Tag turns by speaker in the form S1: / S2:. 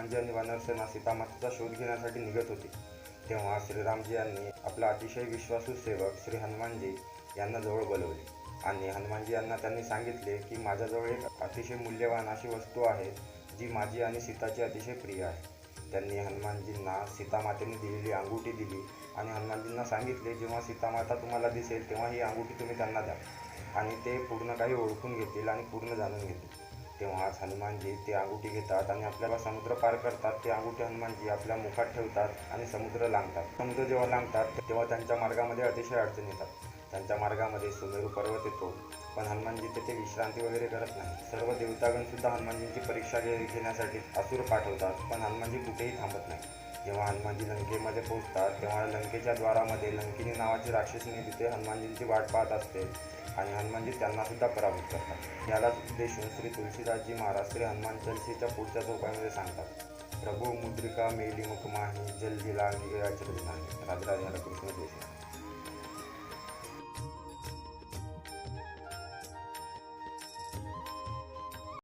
S1: हनुमानजी आणि वानरसेना सीतामातेचा शोध घेण्यासाठी निघत होते, तेव्हा श्रीरामजी यांनी आपला अतिशय विश्वासू सेवक श्री हनुमानजी यांना जवळ बोलवले आणि हनुमानजी यांना त्यांनी सांगितले की माझ्याजवळ एक अतिशय मूल्यवान अशी वस्तू आहे जी माझी आणि सीताची अतिशय प्रिय आहे. त्यांनी हनुमानजींना सीतामातेने दिलेली अंगुठी दिली आणि हनुमानजींना सांगितले, जेव्हा सीतामाता तुम्हाला दिसेल तेव्हा ही अंगुठी तुम्ही त्यांना द्या आणि ते पूर्ण काही ओळखून घेतील आणि पूर्ण जाणून घेतील. तेव्हाच हनुमानजी ते अंगुठी घेतात आणि आपल्याला समुद्र पार करतात. ते अंगुठी हनुमानजी आपल्या मुखात ठेवतात आणि समुद्र लांघतात. समुद्र जेव्हा लांघतात तेव्हा त्यांच्या मार्गामध्ये अतिशय अडचणी येतात. त्यांच्या मार्गामध्ये सुमेरू पर्वत येतो, पण हनुमानजी तेथे विश्रांती वगैरे करत नाही. सर्व देवतागणसुद्धा हनुमानजींची परीक्षा घेण्यासाठी असुर पाठवतात, पण हनुमानजी कुठेही थांबत नाही. जेव्हा हनुमानजी लंकेमध्ये पोहोचतात तेव्हा लंकेच्या द्वारामध्ये लंकिनी नावाची राक्षसनी तिथे हनुमानजींची वाट पाहत असते आणि हनुमानजी त्यांनासुद्धा पराभूत करतात. यालाच उद्देशून श्री तुलसीदासजी महाराज श्री हनुमान चालीसेच्या पुढच्या चौपाईमध्ये सांगतात, प्रभू मुद्रिका मेली मुख माही, जल दिला अंगी गया चक्र नाही. राधे राधे. कृष्ण कृष्ण.